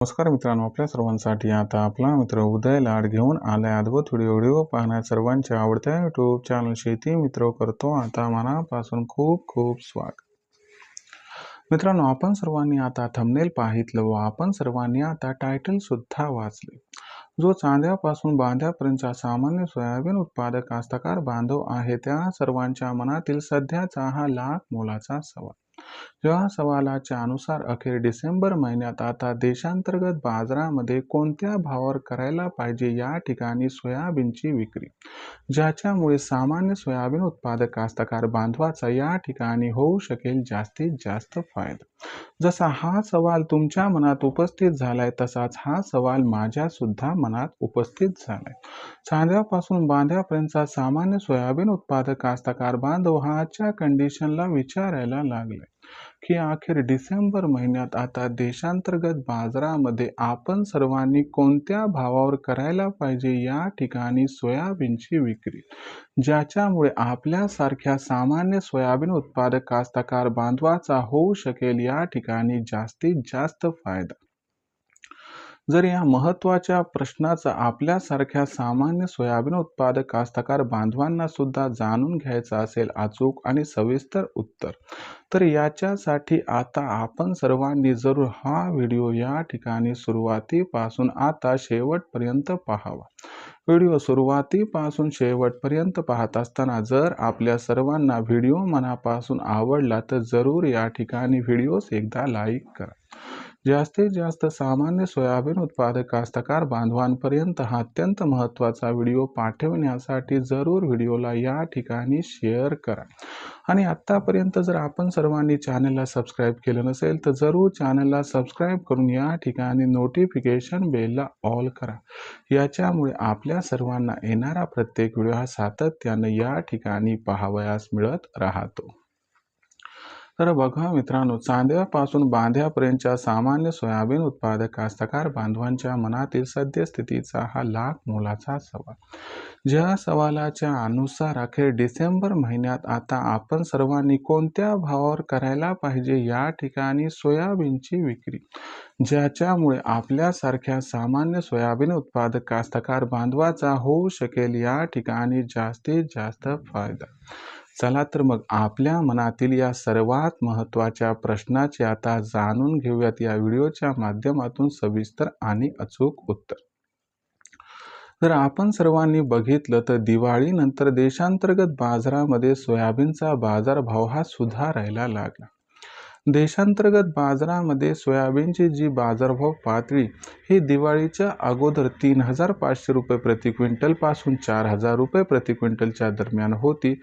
नमस्कार मित्रांनो, आपल्या सर्वांसाठी आता आपला मित्र उदय लाड घेऊन आलाय अद्भुत व्हिडिओ पाहण्यात सर्वांच्या आवडत्या यूट्यूब चॅनल शेती मित्र करतो आता मनापासून खूप खूप स्वागत. मित्रांनो, आपण सर्वांनी आता थंबनेल पाहितलं व आपण सर्वांनी आता टायटल सुद्धा वाचले. जो चांद्यापासून बांध्यापर्यंतचा सामान्य सोयाबीन उत्पादक कास्तकार बांधव आहे त्या सर्वांच्या मनातील सध्याचा हा लाख मोलाचा सवाल. या सवालाच्या अनुसार अखेर डिसेंबर महिन्यात आता देशांतर्गत बाजारामध्ये कोणत्या भावावर करायला पाहिजे या ठिकाणी सोयाबीनची विक्री, ज्याच्यामुळे सामान्य सोयाबीन उत्पादक कास्तकार बांधवाचा या ठिकाणी होऊ शकेल जास्तीत जास्त फायदा. जसा हा सवाल तुमच्या मनात उपस्थित झालाय तसाच हा सवाल माझ्या सुद्धा मनात उपस्थित झालाय. चांद्यापासून बांध्यापर्यंतचा सामान्य सोयाबीन उत्पादक कास्तकार बांधव हा आजच्या कंडिशनला विचारायला लागलाय की अखेर डिसेंबर महिन्यात आता देशांतर्गत बाजारामध्ये आपण सर्वांनी कोणत्या भावावर करायला पाहिजे या ठिकाणी सोयाबीनची विक्री, ज्याच्यामुळे आपल्यासारख्या सामान्य सोयाबीन उत्पादक कास्तकार बांधवाचा होऊ शकेल या ठिकाणी जास्तीत जास्त फायदा. जर या महत्त्वाच्या प्रश्नाचा आपल्यासारख्या सामान्य सोयाबीन उत्पादक कास्तकार बांधवांना सुद्धा जाणून घ्यायचं असेल अचूक आणि सविस्तर उत्तर, तर याच्यासाठी आता आपण सर्वांनी जरूर हा व्हिडिओ या ठिकाणी सुरुवातीपासून आता शेवटपर्यंत पाहावा. व्हिडिओ सुरुवातीपासून शेवटपर्यंत पाहत असताना जर आपल्या सर्वांना व्हिडिओ मनापासून आवडला तर जरूर या ठिकाणी व्हिडिओस एकदा लाईक करा. जास्तीत जास्त सामान्य सोयाबीन उत्पादक कास्तकार बांधवांपर्यंत हा अत्यंत महत्त्वाचा व्हिडिओ पाठवण्यासाठी जरूर व्हिडिओला या ठिकाणी शेअर करा. आणि आत्तापर्यंत जर आपण सर्वांनी चॅनलला सबस्क्राईब केलं नसेल तर जरूर चॅनलला सबस्क्राईब करून या ठिकाणी नोटिफिकेशन बेलला ऑल करा. याच्यामुळे आपल्या सर्वांना येणारा प्रत्येक व्हिडिओ हा सातत्याने या ठिकाणी पाहावयास मिळत राहतो. तर बघा मित्रांनो, चांद्यापासून बांध्यापर्यंतच्या सामान्य सोयाबीन उत्पादक कास्तकार बांधवांच्या मनातील सद्यस्थितीचा हा लाख मोलाचा सवाल. ज्या सवालाच्या अनुसार अखेर डिसेंबर महिन्यात आता आपण सर्वांनी कोणत्या भावावर करायला पाहिजे या ठिकाणी सोयाबीनची विक्री, ज्याच्यामुळे आपल्यासारख्या सामान्य सोयाबीन उत्पादक कास्तकार बांधवाचा होऊ शकेल या ठिकाणी जास्तीत जास्त फायदा. चला तर मग आपल्या मनातील या सर्वात महत्त्वाच्या प्रश्नाचे आता जाणून घेऊयात या व्हिडिओच्या माध्यमातून सविस्तर आणि अचूक उत्तर. जर आपण सर्वांनी बघितलं तर दिवाळीनंतर देशांतर्गत बाजारामध्ये सोयाबीनचा बाजारभाव हा सुधारायला लागला. देशांतर्गत बाजारामध्ये सोयाबीनची जी बाजारभाव पातळी ही दिवाळीच्या अगोदर 3,500 रुपये प्रति क्विंटल पासून 4,000 रुपये प्रति क्विंटलच्या दरम्यान होती,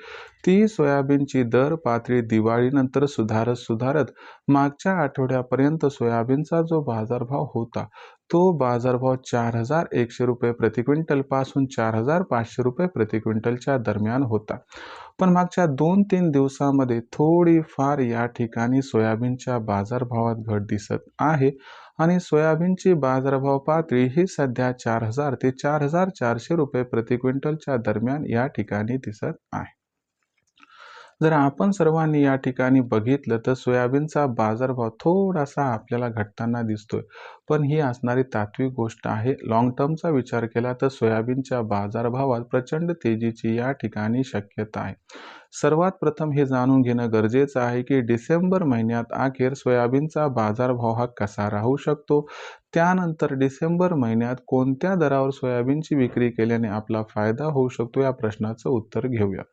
ती सोयाबीनची दर पातळी दिवाळीनंतर सुधारत मागच्या आठवड्यापर्यंत सोयाबीनचा जो बाजारभाव होता तो बाजारभाव 4,100 रुपये प्रति क्विंटल पासून 4,500 रुपये प्रति क्विंटलच्या दरम्यान होता. पण मागच्या 2-3 दिवसामध्ये थोडीफार या ठिकाणी सोयाबीनच्या बाजारभावात घट दिसत आहे आणि सोयाबीनची बाजारभाव पातळी ही सध्या 4,000 ते 4,400 रुपये प्रति क्विंटलच्या दरम्यान या ठिकाणी दिसत आहे. जर आपण सर्वांनी या ठिकाणी बघितलं तर सोयाबीनचा बाजारभाव थोडासा आपल्याला घटताना दिसतोय, पण ही असणारी तात्विक गोष्ट आहे. लॉंग टर्मचा विचार केला तर सोयाबीनच्या बाजारभावात प्रचंड तेजीची या ठिकाणी शक्यता आहे. सर्वात प्रथम हे जाणून घेणं गरजेचं आहे की डिसेंबर महिन्यात अखेर सोयाबीनचा बाजारभाव हा कसा राहू शकतो, त्यानंतर डिसेंबर महिन्यात कोणत्या दरावर सोयाबीनची विक्री केल्याने आपला फायदा होऊ शकतो या प्रश्नाचं उत्तर घेऊया.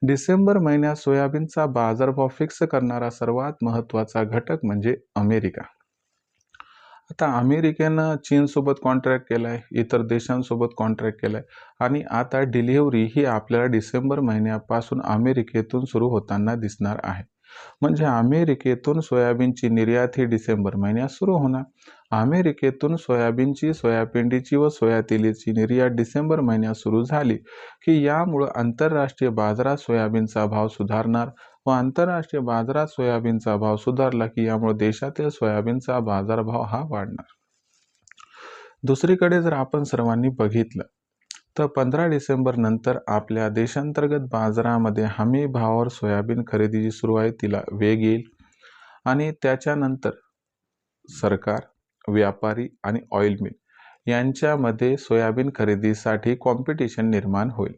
डिसेंबर महिन्यात सोयाबीनचा बाजारभाव फिक्स करणारा सर्वात महत्त्वाचा घटक म्हणजे अमेरिका. आता अमेरिकेनं चीनसोबत कॉन्ट्रॅक्ट केलाय, इतर देशांसोबत कॉन्ट्रॅक्ट केलाय आणि आता डिलिव्हरी ही आपल्याला डिसेंबर महिन्यापासून अमेरिकेतून सुरू होताना दिसणार आहे. म्हणजे अमेरिकेतून सोयाबीनची निर्यात ही डिसेंबर महिन्यात सुरू होणार. अमेरिकेतून सोयाबीनची, सोयापिंडीची व सोयातेलीची निर्यात डिसेंबर महिन्यात सुरू झाली की यामुळं आंतरराष्ट्रीय बाजारात सोयाबीनचा भाव सुधारणार व आंतरराष्ट्रीय बाजारात सोयाबीनचा भाव सुधारला की यामुळे देशातील सोयाबीनचा बाजारभाव हा वाढणार. दुसरीकडे जर आपण सर्वांनी बघितलं तर 15 डिसेंबर नंतर आपल्या देशांतर्गत बाजारामध्ये हमी भावावर सोयाबीन खरेदीची सुरू आहे तिला वेग येईल आणि त्याच्यानंतर सरकार व्यापारी आणि ऑइल मिल यांच्यामध्ये सोयाबीन खरेदीसाठी कॉम्पिटिशन निर्माण होईल.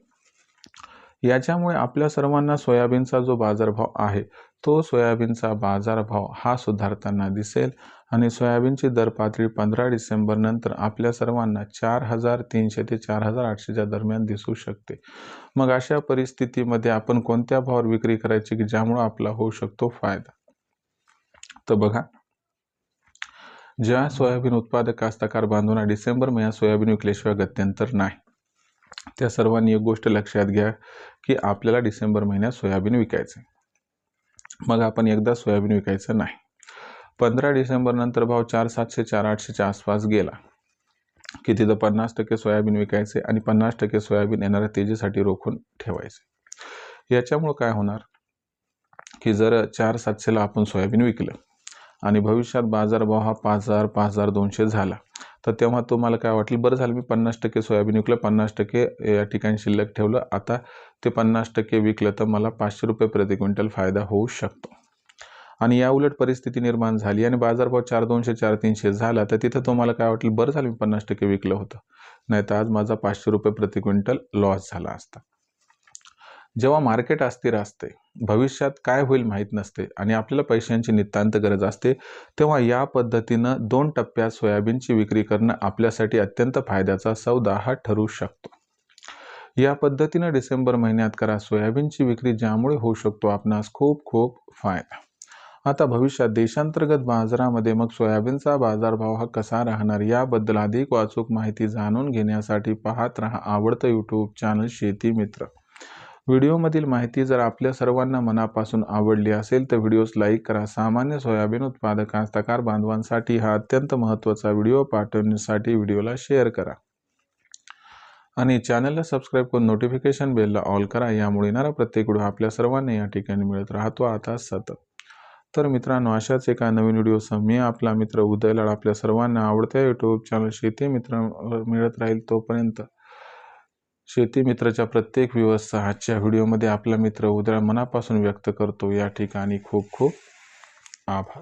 याच्यामुळे आपल्या सर्वांना सोयाबीनचा जो बाजारभाव आहे तो सोयाबीनचा बाजारभाव हा सुधारताना दिसेल आणि सोयाबीनची दर पातळी 15 डिसेंबर नंतर आपल्या सर्वांना 4,300 ते 4,800च्या दरम्यान दिसू शकते. मग अशा परिस्थितीमध्ये आपण कोणत्या भावावर विक्री करायची की ज्यामुळे आपला होऊ शकतो फायदा? तर बघा, ज्या सोयाबीन उत्पादक कास्तकार बांधवांना डिसेंबर महिन्यात सोयाबीन विकल्याशिवाय गत्यंतर नाही, त्या सर्वांनी एक गोष्ट लक्षात घ्या की आपल्याला डिसेंबर महिन्यात सोयाबीन विकायचं. मग आपण एकदा सोयाबीन विकायचं नाही. 15 डिसेंबर नंतर भाव 4,700 4,800च्या आसपास गेला की तिथं 50% सोयाबीन विकायचे आणि 50% सोयाबीन येणाऱ्या तेजीसाठी रोखून ठेवायचे. याच्यामुळे काय होणार की जर 4,700ला आपण सोयाबीन विकलं आणि भविष्यात बाजारभाव हा 5,000 5,200 झाला तर तेव्हा तुम्हाला काय वाटेल, बरं झालं मी 50% सोयाबीन विकलं, 50% या ठिकाणी शिल्लक ठेवलं, आता ते 50% विकलं तर मला 500 रुपये प्रति क्विंटल फायदा होऊ शकतो. आणि या उलट परिस्थिती निर्माण झाली आणि बाजारभाव 4,200 4,300 झाला तर तिथं तुम्हाला काय वाटेल, बरं झालं मी 50% विकलं होतं, नाही तर आज माझा 500 रुपये प्रति क्विंटल लॉस झाला असता. जेव्हा मार्केट अस्थिर असते, भविष्यात काय होईल माहीत नसते आणि आपल्याला पैशांची नितांत गरज असते, तेव्हा या पद्धतीनं 2 टप्प्यात सोयाबीनची विक्री करणं आपल्यासाठी अत्यंत फायद्याचा सौदा हा ठरू शकतो. या पद्धतीनं डिसेंबर महिन्यात करा सोयाबीनची विक्री, ज्यामुळे होऊ शकतो आपणास खूप खूप फायदा. आता भविष्यात देशांतर्गत बाजारामध्ये मग सोयाबीनचा बाजारभाव हा कसा राहणार याबद्दल अधिक अचूक माहिती जाणून घेण्यासाठी पाहत रहा आवडतं यूट्यूब चॅनल शेती मित्र. व्हिडिओमधील माहिती जर आपल्या सर्वांना मनापासून आवडली असेल तर व्हिडिओस लाईक करा. सामान्य सोयाबीन उत्पादक कास्तकार बांधवांसाठी हा अत्यंत महत्त्वाचा व्हिडिओ पाठवण्यासाठी व्हिडिओला शेअर करा आणि चॅनलला सबस्क्राईब करून नोटिफिकेशन बेलला ऑल करा. यामुळे येणारा प्रत्येक व्हिडिओ आपल्या सर्वांना या ठिकाणी मिळत राहतो आता सतत. तर मित्रांनो, अशाच एका नवीन व्हिडिओसह मी आपला मित्र उदय लाड आपल्या सर्वांना आवडत्या यूट्यूब चॅनल शेती मित्र मिळत राहील. तोपर्यंत शेती मित्रच्या प्रत्येक व्ह्यूअर्सचा आजच्या व्हिडिओमध्ये आपला मित्र उदय मनापासून व्यक्त करतो. या ठिकाणी खूप खूप आभार.